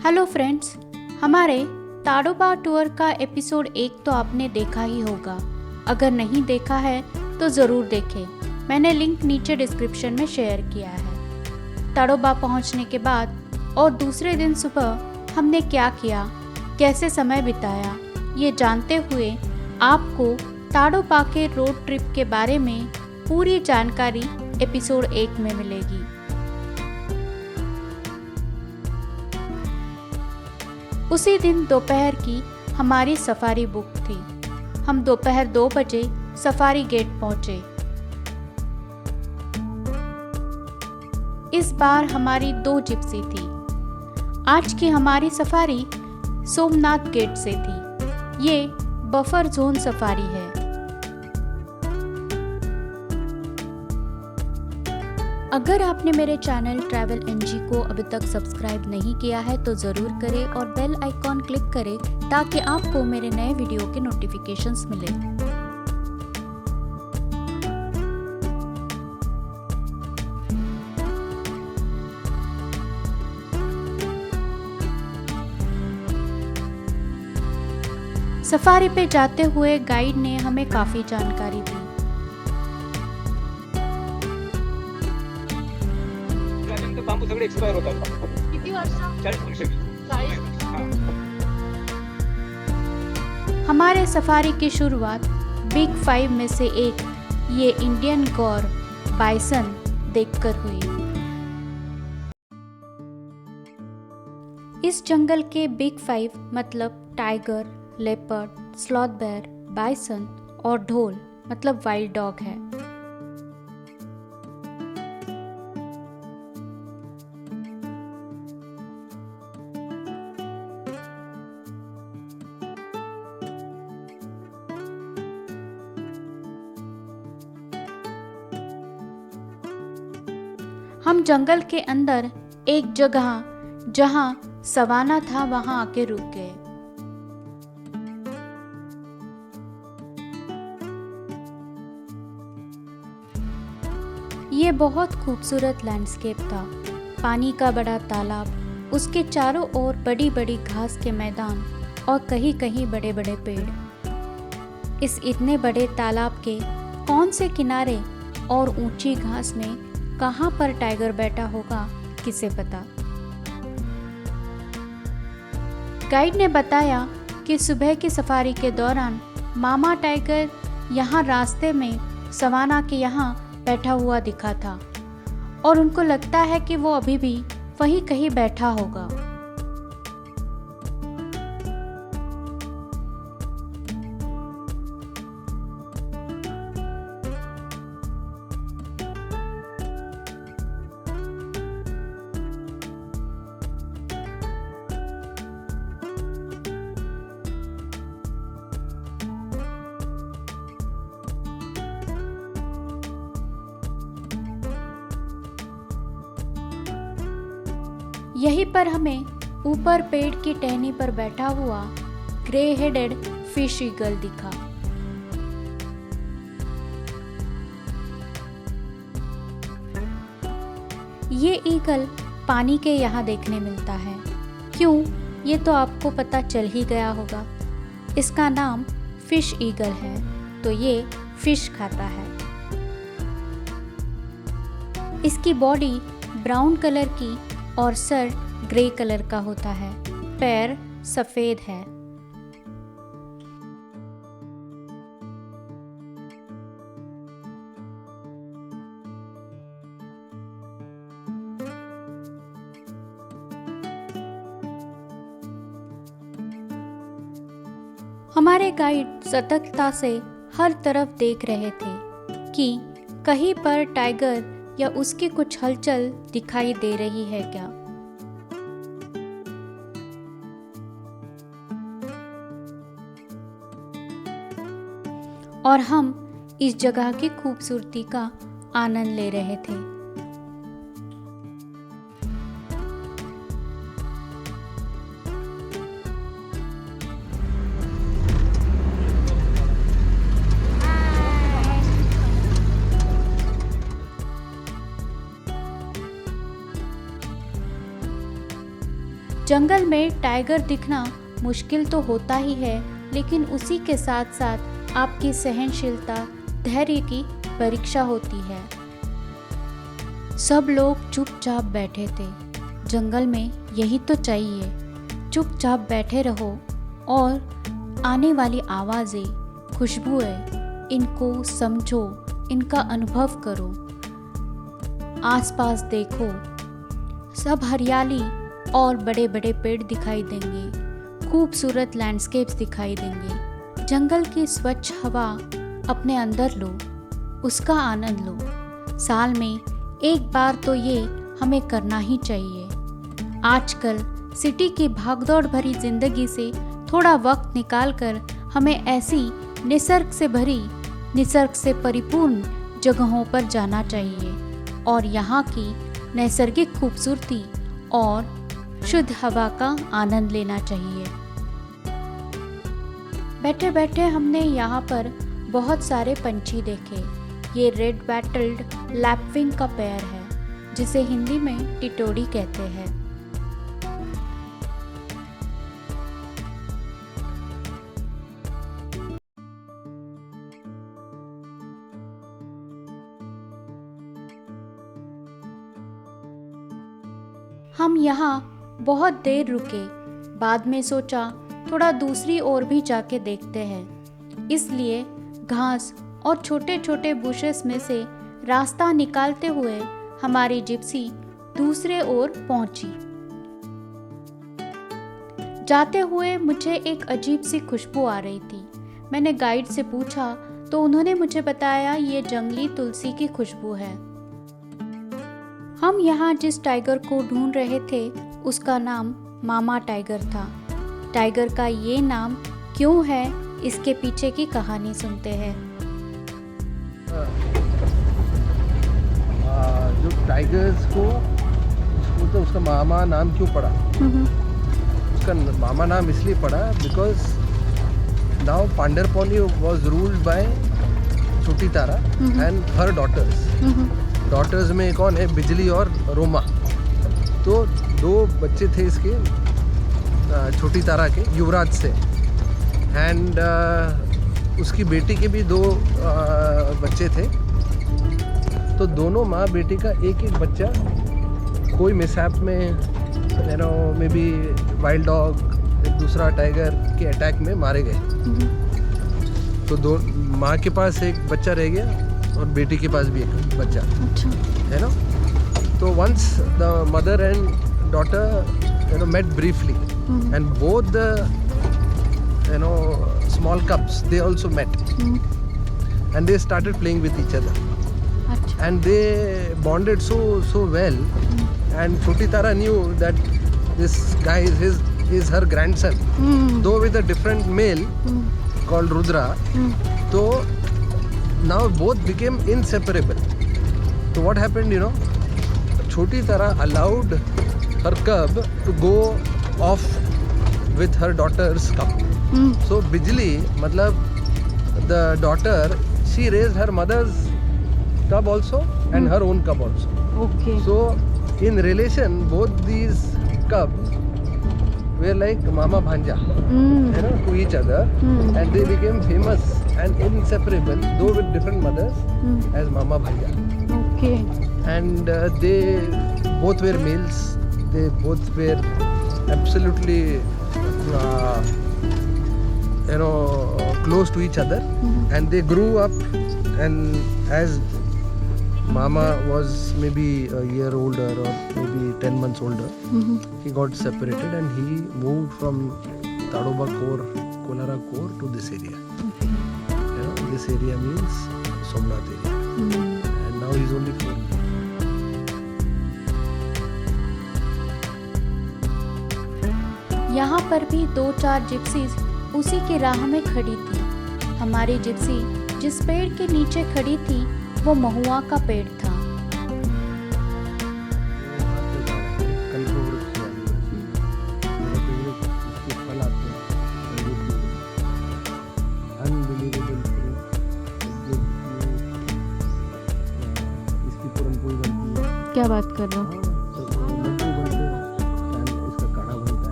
Hello friends, हमारे Tadoba tour का episode 1 तो आपने देखा ही होगा। अगर नहीं देखा है तो ज़रूर देखें। मैंने लिंक नीचे डिस्क्रिप्शन में शेयर किया है। ताडोबा पहुंचने के बाद और दूसरे दिन सुबह हमने क्या किया, कैसे समय बिताया, ये जानते हुए आपको ताडोबा के रोड ट्रिप के बारे में पूरी जानकारी एपिसोड 1 में मिलेगी। उसी दिन दोपहर की हमारी सफारी बुक थी। हम दोपहर 2 बजे सफारी गेट पहुंचे। इस बार हमारी 2 जिप्सी थी। आज की हमारी सफारी सोमनाथ गेट से थी। ये बफर जोन सफारी है। अगर आपने मेरे चैनल ट्रैवल एनजी को अभी तक सब्सक्राइब नहीं किया है तो ज़रूर करें और बेल आइकॉन क्लिक करें ताकि आपको मेरे नए वीडियो के नोटिफिकेशंस मिले। सफारी पे जाते हुए गाइड ने हमें काफ़ी जानकारी दी। बांबू सगळे एक्सपायर होतात। किती वर्ष? 40 वर्ष। हमारे सफारी की शुरुआत बिग 5 में से एक ये इंडियन गौर बाइसन देखकर हुई। इस जंगल के बिग 5 मतलब tiger, leopard, sloth bear, bison और ढोल मतलब वाइल्ड डॉग है। हम जंगल के अंदर एक जगह जहां सवाना था वहां आके रुक गए। ये बहुत खूबसूरत लैंडस्केप था। पानी का बड़ा तालाब, उसके चारों ओर बड़ी बड़ी घास के मैदान और कहीं कहीं बड़े बड़े पेड़। इस इतने बड़े तालाब के कौन से किनारे और ऊंची घास में कहां पर टाइगर बैठा होगा, किसे पता। गाइड ने बताया कि सुबह की सफारी के दौरान मामा टाइगर यहाँ रास्ते में सवाना के यहाँ बैठा हुआ दिखा था और उनको लगता है कि वो अभी भी वहीं कहीं बैठा होगा। यहीं पर हमें ऊपर पेड़ की टहनी पर बैठा हुआ ग्रे हेडेड फिश ईगल दिखा। ये ईगल पानी के यहाँ देखने मिलता है। क्यों, ये तो आपको पता चल ही गया होगा। इसका नाम फिश ईगल है, तो ये फिश खाता है। इसकी बॉडी ब्राउन कलर की और सर ग्रे कलर का होता है। पैर सफेद है। हमारे गाइड सतर्कता से हर तरफ देख रहे थे कि कहीं पर टाइगर या उसकी कुछ हलचल दिखाई दे रही है क्या। और हम इस जगह की खूबसूरती का आनंद ले रहे थे। जंगल में टाइगर दिखना मुश्किल तो होता ही है, लेकिन उसी के साथ साथ आपकी सहनशीलता, धैर्य की परीक्षा होती है। सब लोग चुपचाप बैठे थे। जंगल में यही तो चाहिए, चुपचाप बैठे रहो और आने वाली आवाज़ें, खुशबुएं, इनको समझो, इनका अनुभव करो। आसपास देखो, सब हरियाली और बड़े बड़े पेड़ दिखाई देंगे, खूबसूरत लैंडस्केप्स दिखाई देंगे। जंगल की स्वच्छ हवा अपने अंदर लो, उसका आनंद लो। साल में एक बार तो ये हमें करना ही चाहिए। आजकल सिटी की भागदौड़ भरी जिंदगी से थोड़ा वक्त निकालकर हमें ऐसी निसर्ग से भरी, निसर्ग से परिपूर्ण जगहों पर जाना चाहिए और यहाँ की नैसर्गिक खूबसूरती और शुद्ध हवा का आनंद लेना चाहिए। बैठे बैठे हमने यहाँ पर बहुत सारे पंछी देखे। ये रेड बैटल्ड लैपविंग का पेयर है, जिसे हिंदी में टिटोड़ी कहते हैं। हम यहाँ बहुत देर रुके, बाद में सोचा थोड़ा दूसरी ओर भी जाके देखते हैं। इसलिए घास और छोटे छोटे बुशेस में से रास्ता निकालते हुए हमारी जिप्सी दूसरे ओर पहुंची। जाते हुए मुझे एक अजीब सी खुशबू आ रही थी। मैंने गाइड से पूछा तो उन्होंने मुझे बताया ये जंगली तुलसी की खुशबू है। हम यहाँ जिस टाइगर को ढूंढ रहे थे उसका नाम मामा टाइगर था। टाइगर का ये नाम क्यों है, इसके पीछे की कहानी सुनते हैं। जो टाइगर्स को तो उसका मामा नाम क्यों पड़ा? उसका मामा नाम इसलिए पड़ा बिकॉज नाउ पांडेरपौनी was ruled by Chhoti Tara and her daughters में कौन है? बिजली और रोमा। तो दो बच्चे थे इसके, छोटी तारा के, युवराज से, एंड उसकी बेटी के भी दो बच्चे थे। तो दोनों माँ बेटी का एक एक बच्चा कोई मिसहैप में, मे बी वाइल्ड डॉग, एक दूसरा टाइगर के अटैक में मारे गए। तो दो माँ के पास एक बच्चा रह गया और बेटी के पास भी एक बच्चा, है ना। तो once the mother and daughter met briefly, and both the small cubs, they also met, and they started playing with each other, and they bonded so well. And Choti Tara knew that this guy is her grandson, though with a different male called Rudra. So now both became inseparable. So what happened, Choti Tara allowed her cub to go off with her daughter's cub. So Bijli, matlab the daughter, she raised her mother's cub also and her own cub also. Okay. So in relation, both these cubs were like mama bhanja, to each other, and they became famous and inseparable, though with different mothers, as mama bhanja. Okay. And they both were males. They both were absolutely close to each other, and they grew up, and as mama was maybe a year older or maybe 10 months older, he got separated and he moved from Tadoba Core, Kolara Core to this area. This area means Somnath area, and now he's only 4. यहाँ पर भी 2-4 gypsies उसी की राह में खड़ी थी। हमारी जिप्सी जिस पेड़ के नीचे खड़ी थी वो महुआ का पेड़ था। क्या बात कर रहे हो? इसका काढ़ा बनता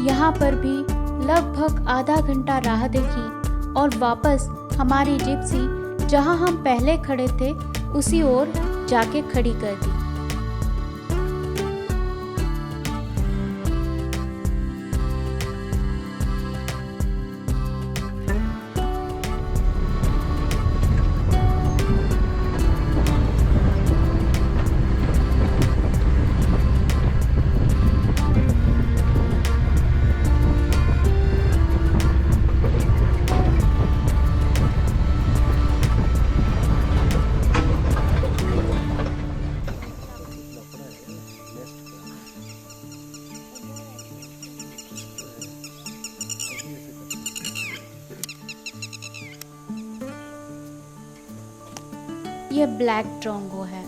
यहाँ पर भी लगभग आधा घंटा राह देखी और वापस हमारी जिप्सी जहाँ हम पहले खड़े थे उसी ओर जाके खड़ी कर दी। ये ब्लैक ड्रोंगो है।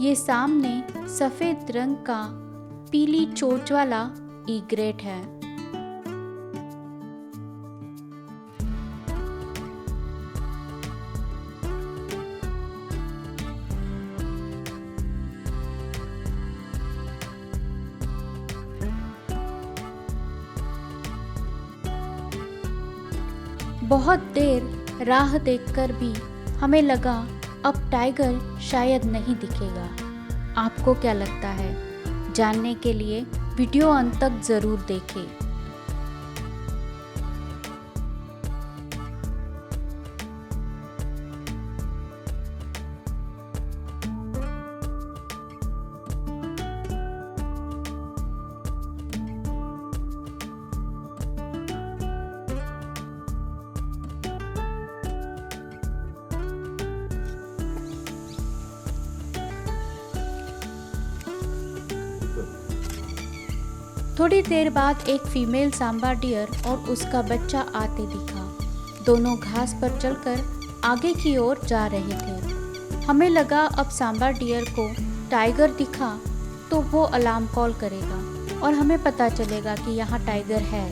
ये सामने सफेद रंग का पीली चोंच वाला ईग्रेट है। बहुत देर राह देखकर भी हमें लगा अब टाइगर शायद नहीं दिखेगा। आपको क्या लगता है? जानने के लिए वीडियो अंत तक जरूर देखें। थोड़ी देर बाद एक फीमेल सांबा डियर और उसका बच्चा आते दिखा। दोनों घास पर चलकर आगे की ओर जा रहे थे। हमें लगा अब सांबा डियर को टाइगर दिखा तो वो अलार्म कॉल करेगा और हमें पता चलेगा कि यहाँ टाइगर है,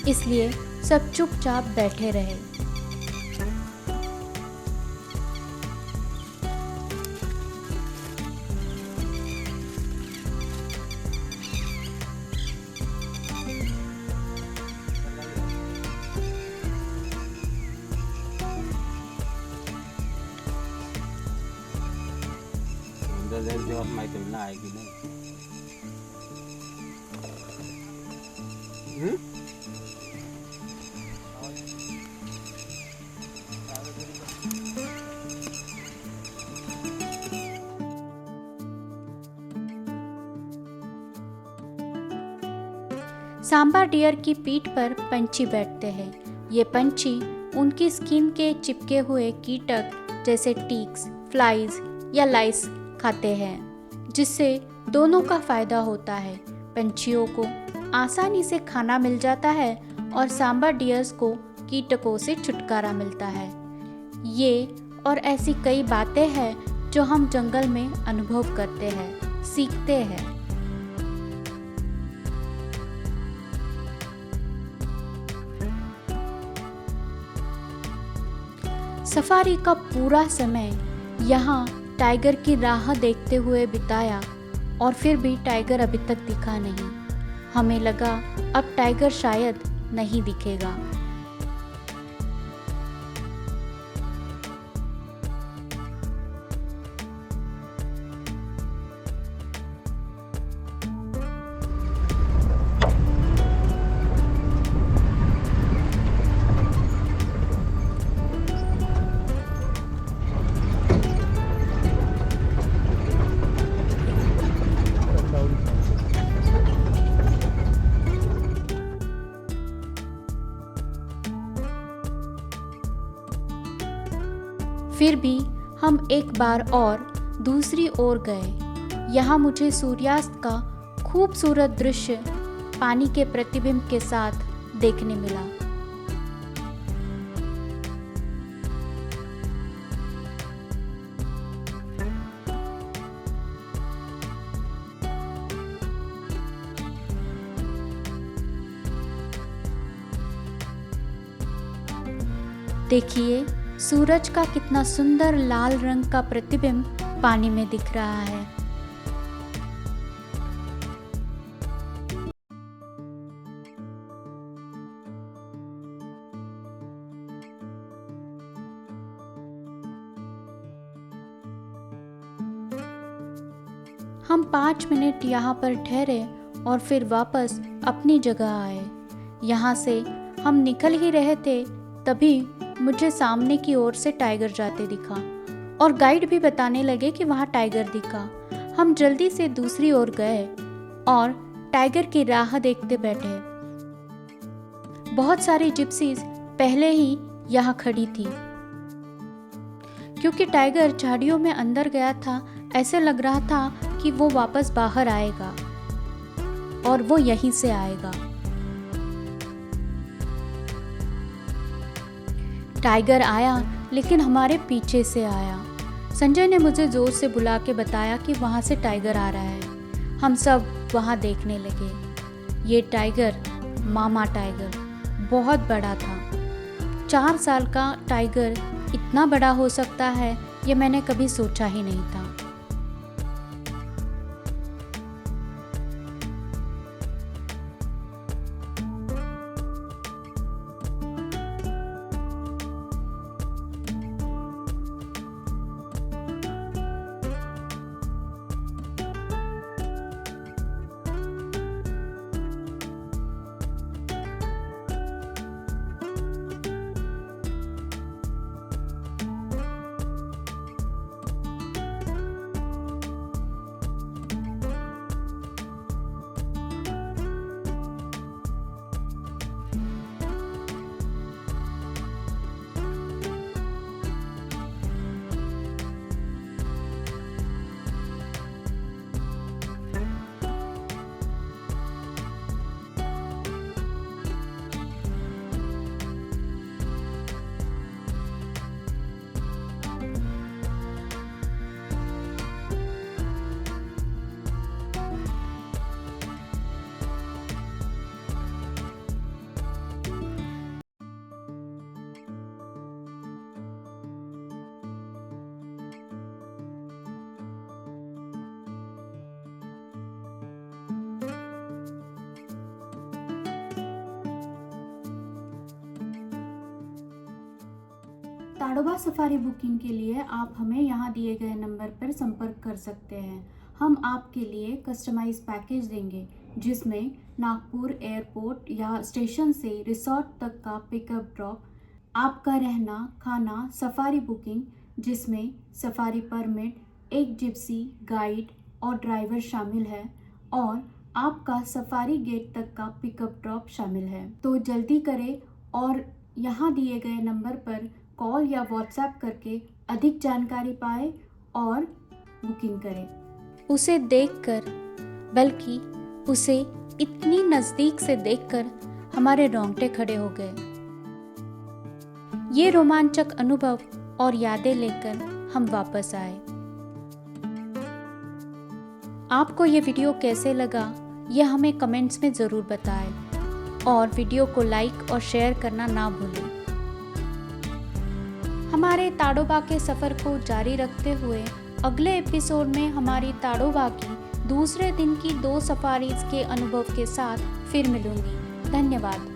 इसलिए सब चुपचाप बैठे रहे। जवाब माहिती ना आहे की नाही। सांबा डियर की पीठ पर पंछी बैठते हैं। ये पंछी उनकी स्किन के चिपके हुए कीटक जैसे टिक्स, फ्लाइज या लाइस खाते हैं, जिससे दोनों का फायदा होता है। पंछियों को आसानी से खाना मिल जाता है और सांबा डियर्स को कीटकों से छुटकारा मिलता है। ये और ऐसी कई बातें हैं जो हम जंगल में अनुभव करते हैं, सीखते हैं। सफारी का पूरा समय यहाँ टाइगर की राह देखते हुए बिताया और फिर भी टाइगर अभी तक दिखा नहीं। हमें लगा अब टाइगर शायद नहीं दिखेगा। फिर भी हम एक बार और दूसरी ओर गए। यहाँ मुझे सूर्यास्त का खूबसूरत दृश्य पानी के प्रतिबिंब के साथ देखने मिला। देखिए सूरज का कितना सुंदर लाल रंग का प्रतिबिंब पानी में दिख रहा है। हम 5 मिनट यहाँ पर ठहरे और फिर वापस अपनी जगह आए। यहाँ से हम निकल ही रहे थे तभी मुझे सामने की ओर से टाइगर जाते दिखा और गाइड भी बताने लगे कि वहाँ टाइगर दिखा। हम जल्दी से दूसरी ओर गए और टाइगर की राह देखते बैठे। बहुत सारी जिप्सीज पहले ही यहाँ खड़ी थी। क्योंकि टाइगर झाड़ियों में अंदर गया था, ऐसे लग रहा था कि वो वापस बाहर आएगा और वो यहीं से आएगा। टाइगर आया लेकिन हमारे पीछे से आया। संजय ने मुझे जोर से बुला के बताया कि वहाँ से टाइगर आ रहा है। हम सब वहाँ देखने लगे। ये टाइगर मामा टाइगर बहुत बड़ा था। 4 साल का टाइगर इतना बड़ा हो सकता है ये मैंने कभी सोचा ही नहीं था। ताडोबा सफारी बुकिंग के लिए आप हमें यहाँ दिए गए नंबर पर संपर्क कर सकते हैं। हम आपके लिए कस्टमाइज पैकेज देंगे जिसमें नागपुर एयरपोर्ट या स्टेशन से रिसोर्ट तक का पिकअप ड्रॉप, आपका रहना खाना, सफारी बुकिंग जिसमें सफारी परमिट, एक जिप्सी गाइड और ड्राइवर शामिल है और आपका सफारी गेट तक का पिकअप ड्रॉप शामिल है। तो जल्दी करें और यहाँ दिए गए नंबर पर कॉल या व्हाट्सएप करके अधिक जानकारी पाए और बुकिंग करें। उसे देखकर, बल्कि उसे इतनी नज़दीक से देखकर हमारे रोंगटे खड़े हो गए। ये रोमांचक अनुभव और यादें लेकर हम वापस आए। आपको ये वीडियो कैसे लगा यह हमें कमेंट्स में ज़रूर बताएं और वीडियो को लाइक और शेयर करना ना भूलें। हमारे ताडोबा के सफ़र को जारी रखते हुए अगले एपिसोड में हमारी ताडोबा की दूसरे दिन की 2 सफारीज के अनुभव के साथ फिर मिलूंगी। धन्यवाद।